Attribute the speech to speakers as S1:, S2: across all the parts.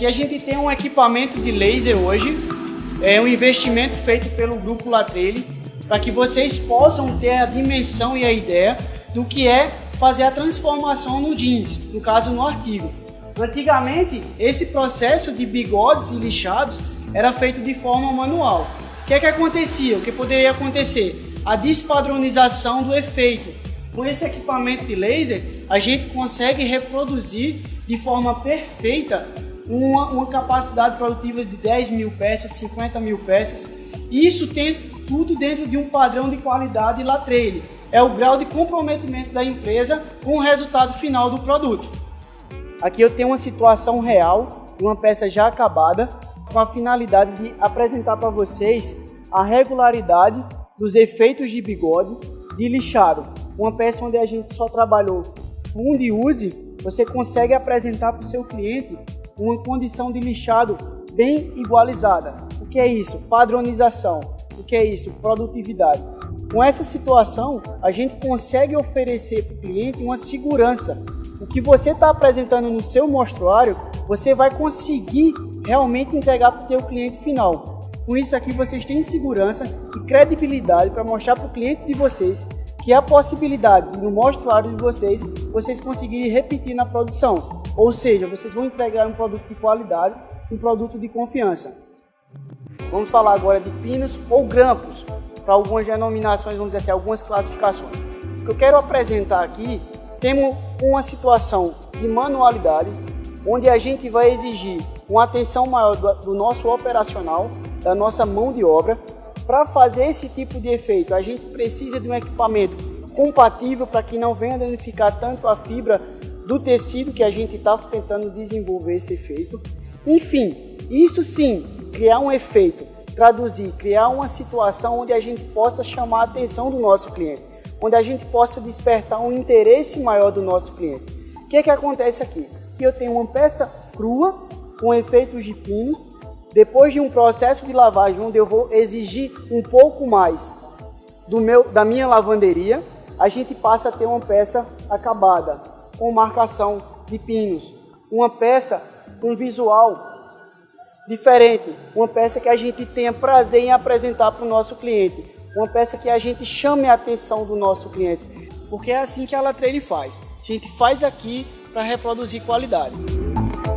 S1: Aqui a gente tem um equipamento de laser hoje, é um investimento feito pelo Grupo Latrelli, para que vocês possam ter a dimensão e a ideia do que é fazer a transformação no jeans, no caso no artigo. Antigamente, esse processo de bigodes e lixados era feito de forma manual. O que é que acontecia? O que poderia acontecer? A despadronização do efeito. Com esse equipamento de laser, a gente consegue reproduzir de forma perfeita uma capacidade produtiva de 10 mil peças, 50 mil peças. Isso tem tudo dentro de um padrão de qualidade Latrelli. É o grau de comprometimento da empresa com o resultado final do produto. Aqui eu tenho uma situação real de uma peça já acabada, com a finalidade de apresentar para vocês a regularidade dos efeitos de bigode de lixado. Uma peça onde a gente só trabalhou fundo e use, você consegue apresentar para o seu cliente uma condição de lixado bem igualizada. O que é isso? Padronização. O que é isso? Produtividade. Com essa situação, a gente consegue oferecer para o cliente uma segurança. O que você está apresentando no seu mostruário, você vai conseguir realmente entregar para o seu cliente final. Com isso aqui, vocês têm segurança e credibilidade para mostrar para o cliente de vocês que há possibilidade no mostruário de vocês conseguirem repetir na produção. Ou seja, vocês vão entregar um produto de qualidade, um produto de confiança. Vamos falar agora de pinos ou grampos, para algumas denominações, vamos dizer assim, algumas classificações. O que eu quero apresentar aqui, temos uma situação de manualidade, onde a gente vai exigir uma atenção maior do nosso operacional, da nossa mão de obra. Para fazer esse tipo de efeito, a gente precisa de um equipamento compatível para que não venha danificar tanto a fibra do tecido que a gente está tentando desenvolver esse efeito. Enfim, isso sim, criar um efeito, traduzir, criar uma situação onde a gente possa chamar a atenção do nosso cliente, onde a gente possa despertar um interesse maior do nosso cliente. O que é que acontece aqui? Que eu tenho uma peça crua com efeitos de pino. Depois de um processo de lavagem, onde eu vou exigir um pouco mais da minha lavanderia, a gente passa a ter uma peça acabada, com marcação de pinos. Uma peça com visual diferente, uma peça que a gente tenha prazer em apresentar para o nosso cliente, uma peça que a gente chame a atenção do nosso cliente, porque é assim que a Latrelli faz. A gente faz aqui para reproduzir qualidade.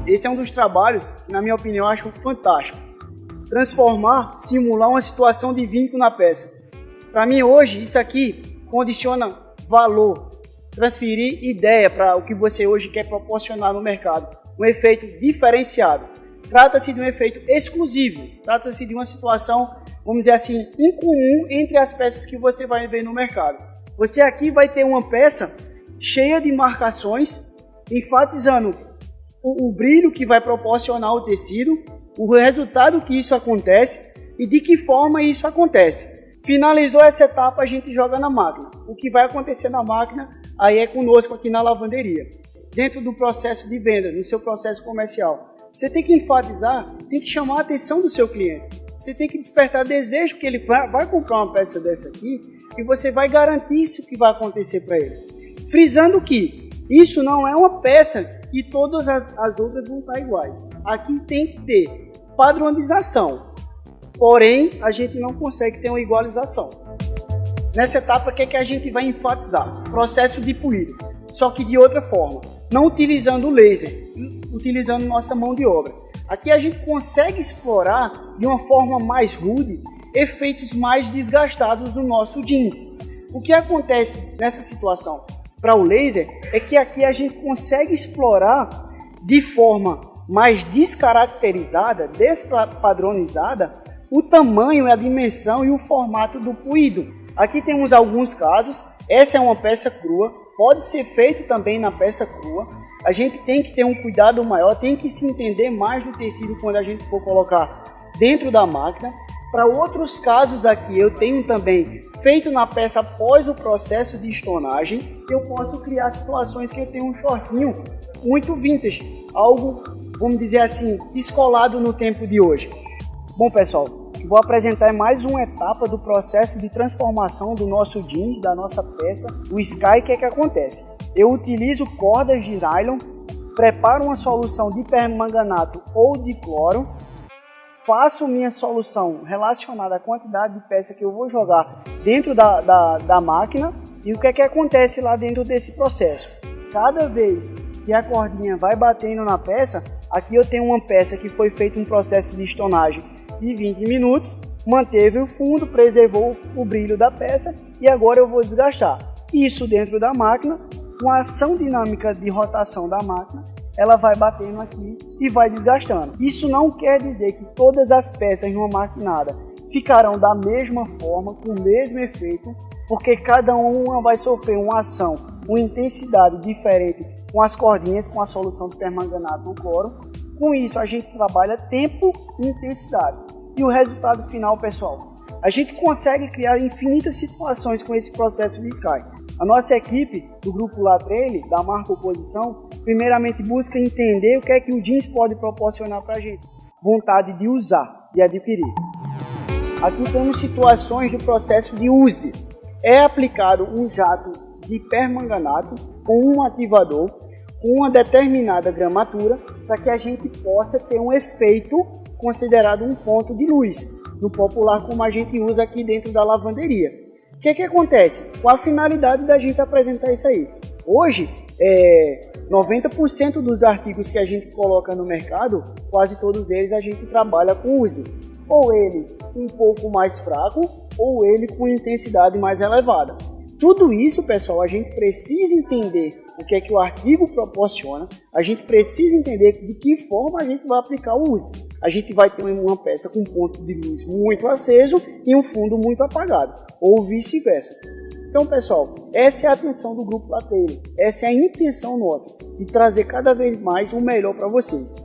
S1: Esse é um dos trabalhos, na minha opinião, eu acho fantástico. Transformar, simular uma situação de vínculo na peça. Para mim, hoje, isso aqui condiciona valor, transferir ideia para o que você hoje quer proporcionar no mercado. Um efeito diferenciado. Trata-se de um efeito exclusivo. Trata-se de uma situação, vamos dizer assim, incomum entre as peças que você vai ver no mercado. Você aqui vai ter uma peça cheia de marcações, enfatizando o brilho que vai proporcionar o tecido, o resultado que isso acontece e de que forma isso acontece. Finalizou essa etapa, a gente joga na máquina. O que vai acontecer na máquina, aí é conosco aqui na lavanderia. Dentro do processo de venda, no seu processo comercial. Você tem que enfatizar, tem que chamar a atenção do seu cliente. Você tem que despertar desejo que ele vai comprar uma peça dessa aqui e você vai garantir isso que vai acontecer para ele. Frisando que isso não é uma peça e todas as outras vão estar iguais. Aqui tem que ter padronização, porém a gente não consegue ter uma igualização. Nessa etapa, o que é que a gente vai enfatizar? Processo de polido, só que de outra forma, não utilizando o laser, utilizando nossa mão de obra. Aqui a gente consegue explorar de uma forma mais rude efeitos mais desgastados do nosso jeans. O que acontece nessa situação? Para o laser é que aqui a gente consegue explorar de forma mais descaracterizada, despadronizada, o tamanho, a dimensão e o formato do puído. Aqui temos alguns casos, essa é uma peça crua, pode ser feito também na peça crua. A gente tem que ter um cuidado maior, tem que se entender mais do tecido quando a gente for colocar dentro da máquina. Para outros casos aqui, eu tenho também feito na peça após o processo de estonagem, eu posso criar situações que eu tenho um shortinho muito vintage, algo, vamos dizer assim, descolado no tempo de hoje. Bom, pessoal, vou apresentar mais uma etapa do processo de transformação do nosso jeans, da nossa peça, o Sky. O que é que acontece? Eu utilizo cordas de nylon preparo uma solução de permanganato ou de cloro, faço minha solução relacionada à quantidade de peça que eu vou jogar dentro da máquina. E o que é que acontece lá dentro desse processo? Cada vez que a cordinha vai batendo na peça, aqui eu tenho uma peça que foi feito um processo de estonagem de 20 minutos, manteve o fundo, preservou o brilho da peça e agora eu vou desgastar. Isso dentro da máquina, com a ação dinâmica de rotação da máquina, ela vai batendo aqui e vai desgastando. Isso não quer dizer que todas as peças numa maquinada ficarão da mesma forma, com o mesmo efeito, porque cada uma vai sofrer uma ação, uma intensidade diferente com as cordinhas, com a solução de permanganato ou cloro. Com isso a gente trabalha tempo e intensidade. E o resultado final, pessoal, a gente consegue criar infinitas situações com esse processo de Sky. A nossa equipe do Grupo Latrelle, da marca Oposição, primeiramente busca entender o que é que o jeans pode proporcionar para a gente. Vontade de usar, de adquirir. Aqui temos situações do processo de use. É aplicado um jato de permanganato com um ativador, com uma determinada gramatura, para que a gente possa ter um efeito considerado um ponto de luz, no popular como a gente usa aqui dentro da lavanderia. O que acontece? Qual a finalidade da gente apresentar isso aí? Hoje, 90% dos artigos que a gente coloca no mercado, quase todos eles a gente trabalha com use. Ou ele um pouco mais fraco, ou ele com intensidade mais elevada. Tudo isso, pessoal, a gente precisa entender o que é que o artigo proporciona, a gente precisa entender de que forma a gente vai aplicar o uso. A gente vai ter uma peça com ponto de luz muito aceso e um fundo muito apagado, ou vice-versa. Então, pessoal, essa é a atenção do Grupo Latrelle, essa é a intenção nossa, de trazer cada vez mais o melhor para vocês.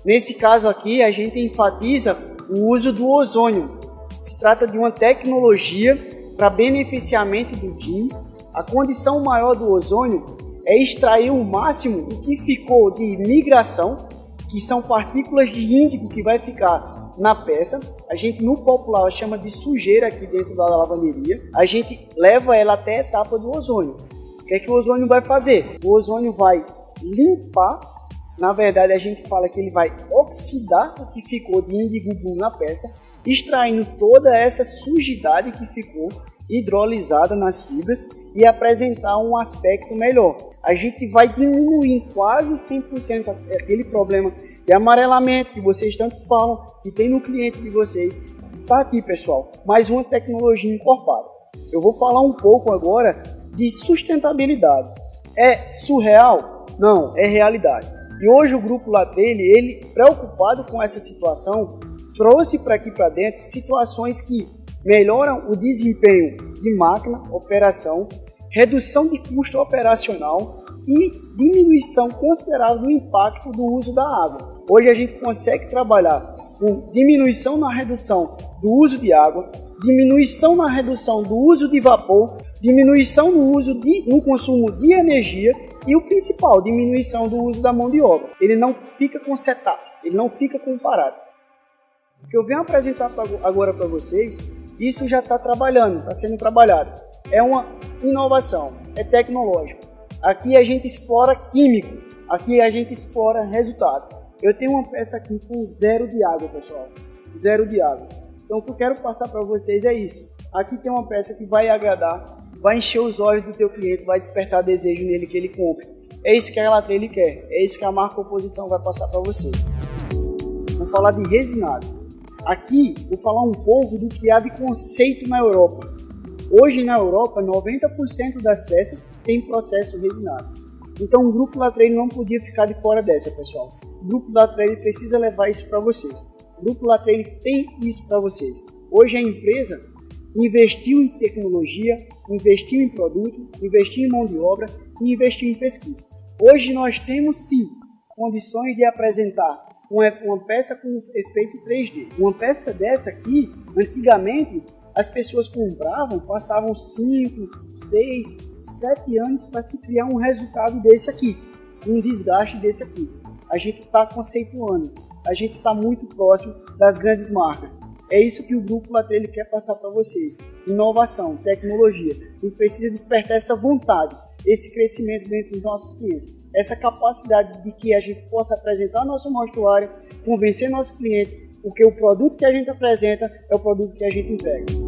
S1: Nesse caso aqui, a gente enfatiza o uso do ozônio. Se trata de uma tecnologia para beneficiamento do jeans. A condição maior do ozônio é extrair o máximo o que ficou de migração, que são partículas de índigo que vai ficar na peça. A gente no popular chama de sujeira aqui dentro da lavanderia. A gente leva ela até a etapa do ozônio. O que é que o ozônio vai fazer? O ozônio vai limpar, na verdade a gente fala que ele vai oxidar o que ficou de índigo blue na peça, extraindo toda essa sujidade que ficou hidrolisada nas fibras e apresentar um aspecto melhor. A gente vai diminuir em quase 100% aquele problema de amarelamento que vocês tanto falam, que tem no cliente de vocês. Tá aqui, pessoal, mais uma tecnologia incorporada. Eu vou falar um pouco agora de sustentabilidade. É surreal? Não, é realidade. E hoje o Grupo Latrelle, ele preocupado com essa situação, trouxe para aqui para dentro situações que melhoram o desempenho de máquina, operação, redução de custo operacional e diminuição considerável do impacto do uso da água. Hoje a gente consegue trabalhar com diminuição na redução do uso de água, diminuição na redução do uso de vapor, diminuição no consumo de energia e o principal, diminuição do uso da mão de obra. Ele não fica com setups, ele não fica com paradas. O que eu venho apresentar agora para vocês, isso já está trabalhando, está sendo trabalhado. É uma inovação, é tecnológico. Aqui a gente explora químico, aqui a gente explora resultado. Eu tenho uma peça aqui com zero de água, pessoal. Zero de água. Então o que eu quero passar para vocês é isso. Aqui tem uma peça que vai agradar, vai encher os olhos do teu cliente, vai despertar desejo nele que ele compre. É isso que a Latrelle quer, é isso que a marca Oposição vai passar para vocês. Vou falar de resinado. Aqui vou falar um pouco do que há de conceito na Europa. Hoje na Europa, 90% das peças tem processo resinado. Então o Grupo Latrelle não podia ficar de fora dessa, pessoal. O Grupo Latrelle precisa levar isso para vocês. O Grupo Latrelle tem isso para vocês. Hoje a empresa investiu em tecnologia, investiu em produto, investiu em mão de obra e investiu em pesquisa. Hoje nós temos sim condições de apresentar uma peça com efeito 3D. Uma peça dessa aqui, antigamente, as pessoas compravam, passavam 5, 6, 7 anos para se criar um resultado desse aqui, um desgaste desse aqui. A gente está conceituando, a gente está muito próximo das grandes marcas. É isso que o Grupo Latrelle quer passar para vocês. Inovação, tecnologia. A gente precisa despertar essa vontade, esse crescimento dentro dos nossos clientes. essa capacidade de que a gente possa apresentar nosso mostruário, convencer nosso cliente, porque o produto que a gente apresenta é o produto que a gente entrega.